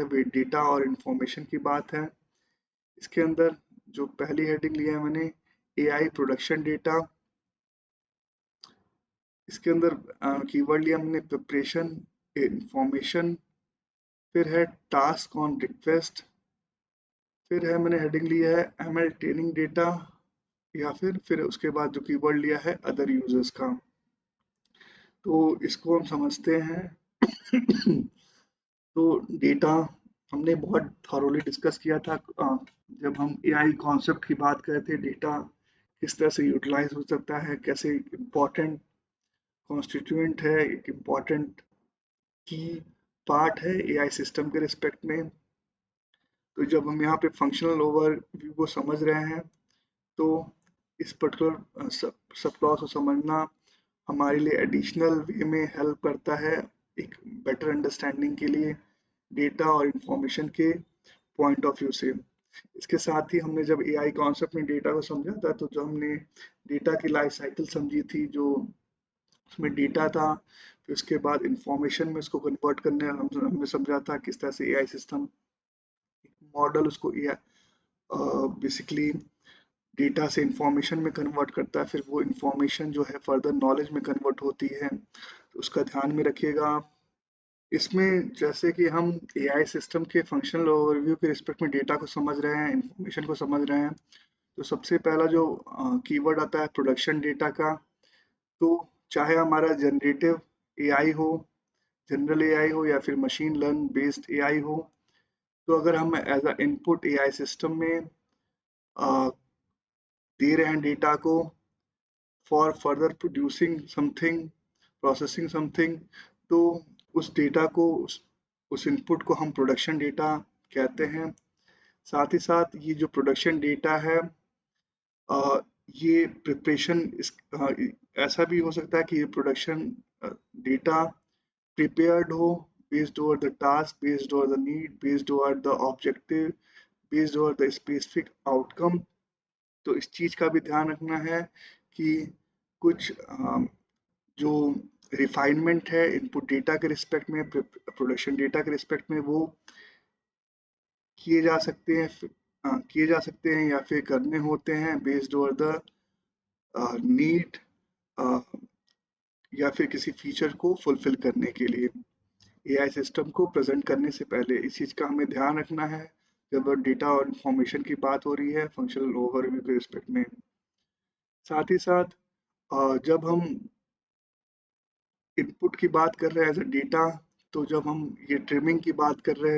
Data और information की बात है। इसके अंदर जो पहली हेडिंग लिया है मैंने, एआई प्रोडक्शन डेटा। इसके अंदर कीवर्ड लिया हमने प्रिपरेशन, इंफॉर्मेशन, फिर है टास्क ऑन रिक्वेस्ट, फिर है मैंने हेडिंग लिया है एमएल ट्रेनिंग डेटा, या फिर उसके बाद जो कीवर्ड लिया है अदर यूजर्स का। तो इसको हम समझते हैं। तो डेटा हमने बहुत थॉरोली डिस्कस किया था जब हम एआई कॉन्सेप्ट की बात कर रहे थे। डेटा किस तरह से यूटिलाइज हो सकता है, कैसे इम्पोर्टेंट कॉन्स्टिट्यूएंट है, एक इम्पॉर्टेंट की पार्ट है एआई सिस्टम के रिस्पेक्ट में। तो जब हम यहाँ पे फंक्शनल ओवरव्यू को समझ रहे हैं, तो इस पर्टिकुलर सब क्लॉज को समझना हमारे लिए एडिशनल वे में हेल्प करता है एक बेटर अंडरस्टैंडिंग के लिए डेटा और इंफॉर्मेशन के पॉइंट ऑफ व्यू से। इसके साथ ही हमने जब एआई कॉन्सेप्ट में डेटा को समझा था, तो जो हमने डेटा की लाइफ साइकिल समझी थी, जो उसमें डेटा था, फिर उसके बाद इंफॉर्मेशन में उसको कन्वर्ट करने हमने समझा था किस तरह से एआई सिस्टम मॉडल उसको बेसिकली डेटा से इंफॉर्मेशन में कन्वर्ट करता है, फिर वो इंफॉर्मेशन जो है फर्दर नॉलेज में कन्वर्ट होती है। तो उसका ध्यान में रखिएगा। इसमें जैसे कि हम एआई सिस्टम के फंक्शनल ओवरव्यू के रिस्पेक्ट में डेटा को समझ रहे हैं, इंफॉर्मेशन को समझ रहे हैं, तो सबसे पहला जो कीवर्ड आता है प्रोडक्शन डेटा का। तो चाहे हमारा जनरेटिव एआई हो, जनरल एआई हो, या फिर मशीन लर्न बेस्ड एआई हो, तो अगर हम as a input AI system में दे रहे हैं डेटा को for further producing something, processing something, तो उस डेटा को उस इनपुट को हम प्रोडक्शन डेटा कहते हैं। साथ ही साथ ये जो प्रोडक्शन डेटा है, ये प्रिपरेशन ऐसा भी हो सकता है कि ये प्रोडक्शन डेटा प्रिपेयर्ड हो based over the task, based over the need, based over the objective, based over the specific outcome. तो इस चीज़ का भी ध्यान रखना है कि कुछ जो रिफाइनमेंट है इनपुट डेटा के रिस्पेक्ट में, प्रोडक्शन डेटा के रिस्पेक्ट में, वो किए जा सकते हैं, किए जा सकते हैं या फिर करने होते हैं बेस्ड ओवर द नीड, या फिर किसी फीचर को फुलफिल करने के लिए एआई सिस्टम को प्रेजेंट करने से पहले। इस चीज़ का हमें ध्यान रखना है जब डेटा और इंफॉर्मेशन की बात हो रही है फंक्शनल ओवरव्यू के रिस्पेक्ट में। साथ ही साथ जब हम इनपुट की बात कर रहे हैं एज अ डेटा, तो जब हम ये ट्रिमिंग की बात कर रहे